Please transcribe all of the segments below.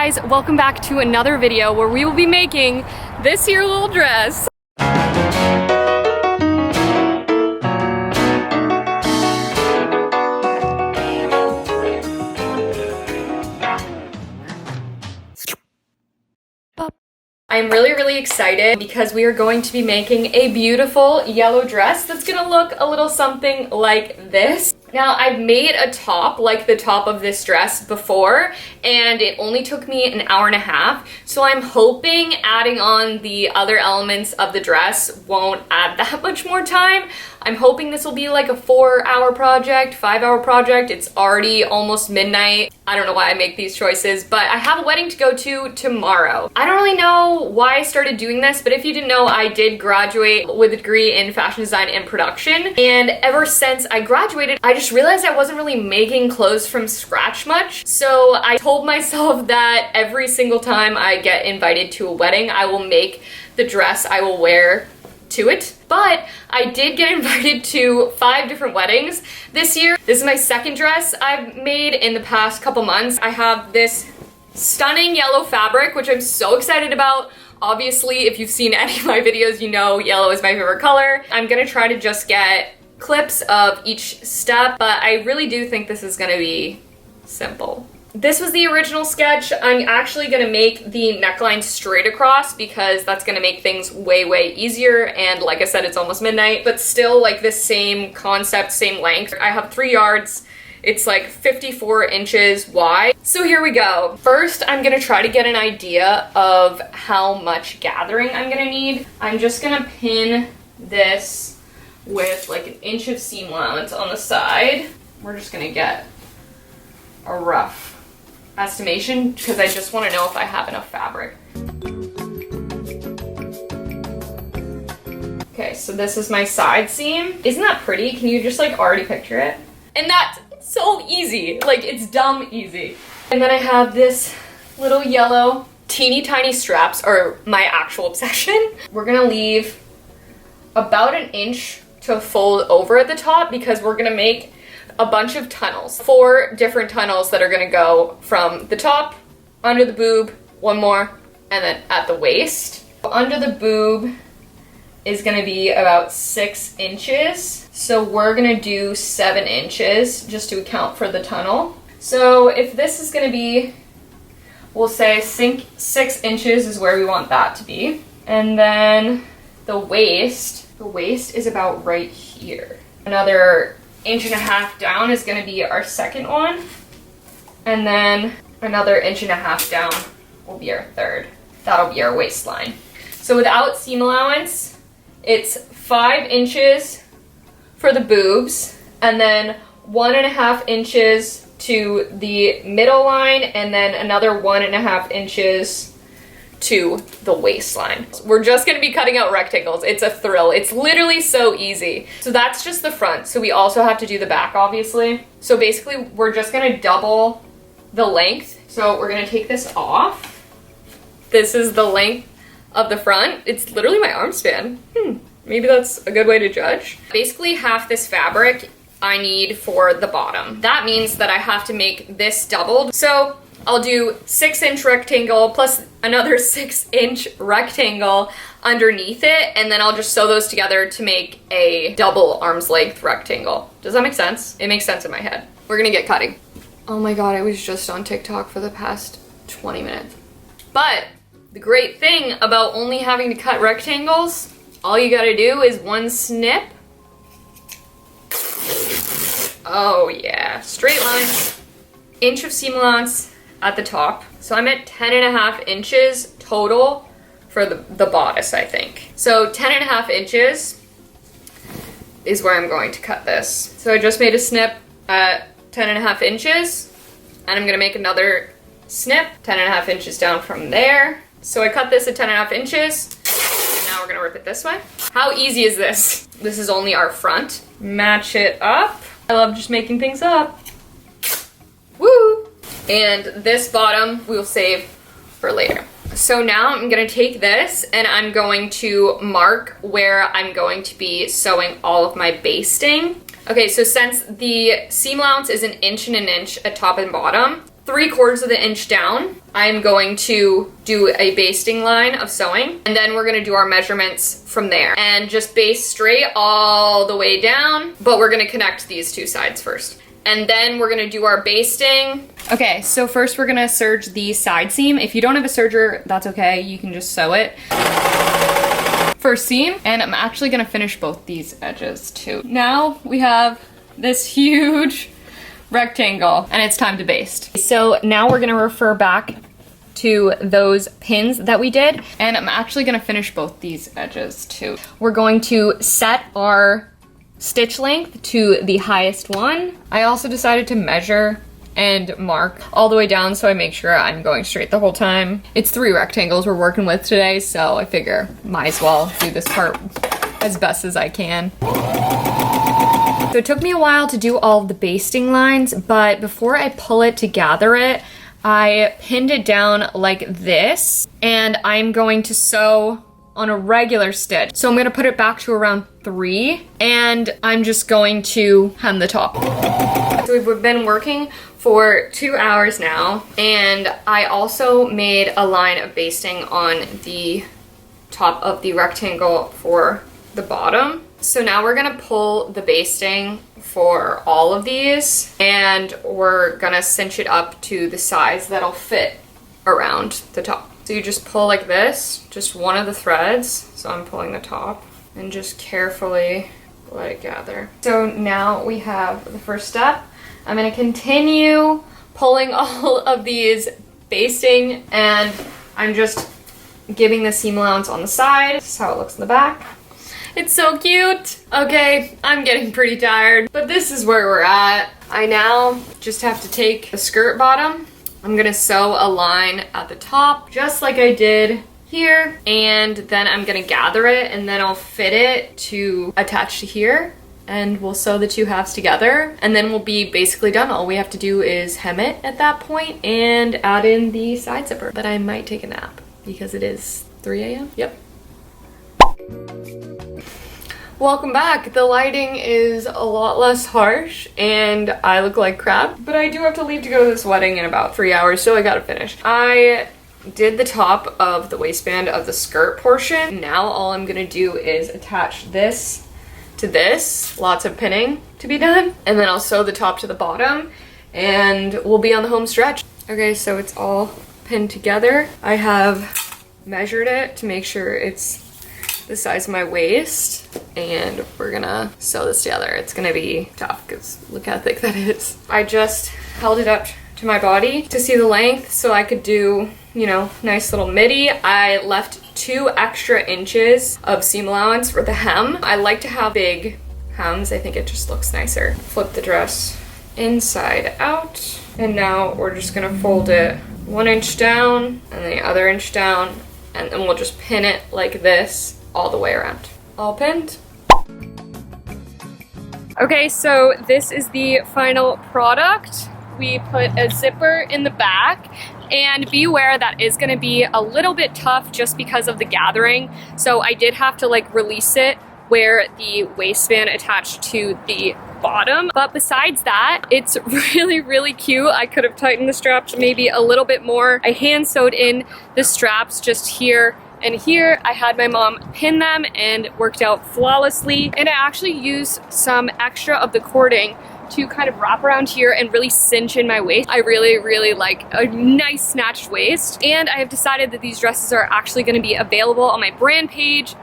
guys, welcome back to another video where we will be making this here little dress. I'm really excited because we are going to be making a beautiful yellow dress that's gonna look a little something like this. Now, I've made a top like the top of this dress before, and it only took me an hour and a half. So I'm hoping adding on the other elements of the dress won't add that much more time. I'm hoping this will be like a 4-hour project, 5-hour project. It's already almost midnight. I don't know why I make these choices, but I have a wedding to go to tomorrow. I don't really know why I started doing this, but if you didn't know, I did graduate with a degree in fashion design and production. And ever since I graduated, I just realized I wasn't really making clothes from scratch much. So I told myself that every single time I get invited to a wedding, I will make the dress I will wear to it. But I did get invited to 5 different weddings this year. This is my second dress I've made in the past couple months. I have this stunning yellow fabric, which I'm so excited about. Obviously, if you've seen any of my videos, you know yellow is my favorite color. I'm gonna try to just get clips of each step, but I really do think this is gonna be simple. This was the original sketch. I'm actually gonna make the neckline straight across because that's gonna make things way easier. And like I said, it's almost midnight, but still like the same concept, same length. I have 3 yards. It's like 54 inches wide. So here we go. First, I'm gonna try to get an idea of how much gathering I'm gonna need. I'm just gonna pin this with like 1 inch of seam allowance on the side. We're just gonna get a rough estimation because I just want to know if I have enough fabric. Okay, so this is my side seam. Isn't that pretty? Can you just like already picture it? And that's so easy. Like, it's dumb easy. And then I have this little yellow teeny tiny straps, or my actual obsession. We're gonna leave about 1 inch to fold over at the top because we're gonna make a bunch of tunnels. 4 different tunnels that are gonna go from the top, under the boob, one more, and then at the waist. Under the boob is gonna be about 6 inches. So we're gonna do 7 inches just to account for the tunnel. So if this is gonna be, we'll say 6 inches is where we want that to be. And then the waist is about right here. Another 1.5 inches down is gonna be our second one. And then another 1.5 inches down will be our third. That'll be our waistline. So without seam allowance, it's 5 inches for the boobs, and then 1.5 inches to the middle line, and then another 1.5 inches to the waistline. We're just gonna be cutting out rectangles. It's a thrill. It's literally so easy. So that's just the front. So we also have to do the back, obviously. So basically, we're just gonna double the length. So we're gonna take this off. This is the length of the front. It's literally my arm span. Maybe that's a good way to judge. Basically, half this fabric I need for the bottom. That means that I have to make this doubled. So I'll do 6-inch rectangle plus another 6-inch rectangle underneath it, and then I'll just sew those together to make a double arm's length rectangle. Does that make sense? It makes sense in my head. We're gonna get cutting. Oh my god, I was just on TikTok for the past 20 minutes. But the great thing about only having to cut rectangles, all you gotta do is one snip. Oh yeah, straight line. 1 inch of seam allowance at the top. So I'm at 10.5 inches total for the bodice, I think. So 10.5 inches is where I'm going to cut this. So I just made a snip at 10.5 inches, and I'm gonna make another snip 10.5 inches down from there. So I cut this at 10.5 inches, and now we're gonna rip it this way. How easy is this? This is only our front. Match it up. I love just making things up. Woo! And this bottom we'll save for later. So now I'm gonna take this and I'm going to mark where I'm going to be sewing all of my basting. Okay, so since the seam allowance is 1 inch and 1 inch at top and bottom, 3/4 of the inch down, I'm going to do a basting line of sewing, and then we're gonna do our measurements from there and just baste straight all the way down, but we're gonna connect these two sides first. And then we're gonna do our basting. Okay, so first we're gonna serge the side seam. If you don't have a serger, that's okay, you can just sew it. First seam, and I'm actually gonna finish both these edges too. Now we have this huge rectangle, and it's time to baste. So now we're gonna refer back to those pins that we did, and I'm actually gonna finish both these edges too. We're going to set our stitch length to the highest one. I also decided to measure and mark all the way down so I make sure I'm going straight the whole time. It's 3 rectangles we're working with today, so I figure might as well do this part as best as I can. So it took me a while to do all of the basting lines, but before I pull it to gather it, I pinned it down like this, and I'm going to sew on a regular stitch. So I'm gonna put it back to around 3, and I'm just going to hem the top. So we've been working for 2 hours now, and I also made a line of basting on the top of the rectangle for the bottom. So now we're gonna pull the basting for all of these, and we're gonna cinch it up to the size that'll fit around the top. So you just pull like this, just one of the threads. So I'm pulling the top, and just carefully let it gather. So now we have the first step. I'm gonna continue pulling all of these basting, and I'm just giving the seam allowance on the side. This is how it looks in the back. It's so cute. Okay, I'm getting pretty tired, but this is where we're at. I now just have to take the skirt bottom. I'm gonna sew a line at the top, just like I did here, and then I'm gonna gather it, and then I'll fit it to attach to here, and we'll sew the two halves together, and then we'll be basically done. All we have to do is hem it at that point and add in the side zipper. But I might take a nap because it is 3 a.m. Yep. Welcome back. The lighting is a lot less harsh and I look like crap, but I do have to leave to go to this wedding in about 3 hours, so I gotta finish. I did the top of the waistband of the skirt portion. Now all I'm gonna do is attach this to this. Lots of pinning to be done. And then I'll sew the top to the bottom and we'll be on the home stretch. Okay, so it's all pinned together. I have measured it to make sure it's the size of my waist, and we're gonna sew this together. It's gonna be tough because look how thick that is. I just held it up to my body to see the length so I could do, you know, nice little midi. I left 2 extra inches of seam allowance for the hem. I like to have big hems. I think it just looks nicer. Flip the dress inside out, and now we're just gonna fold it 1 inch down and the other inch down, and then we'll just pin it like this all the way around. All pinned. Okay, so this is the final product. We put a zipper in the back, and be aware that is gonna be a little bit tough just because of the gathering. So I did have to like release it where the waistband attached to the bottom. But besides that, it's really, really cute. I could have tightened the straps maybe a little bit more. I hand sewed in the straps just here and here. I had my mom pin them and it worked out flawlessly. And I actually used some extra of the cording to kind of wrap around here and really cinch in my waist. I really, really like a nice snatched waist. And I have decided that these dresses are actually gonna be available on my brand page,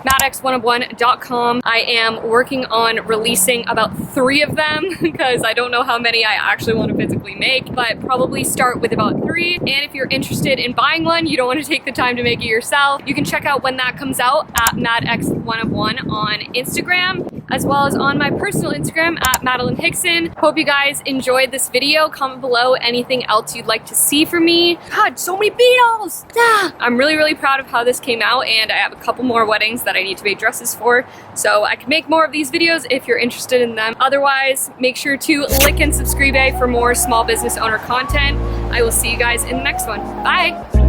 madx101.com. I am working on releasing about 3 of them because I don't know how many I actually want to physically make, but probably start with about 3. And if you're interested in buying one, you don't want to take the time to make it yourself, you can check out when that comes out at madx101 on Instagram, as well as on my personal Instagram at Madeline Hickson. Hope you guys enjoyed this video. Comment below anything else you'd like to see from me. God, so many beetles! Ah! I'm really, really proud of how this came out, and I have a couple more weddings that I need to make dresses for, so I can make more of these videos if you're interested in them. Otherwise, make sure to like and subscribe for more small business owner content. I will see you guys in the next one. Bye!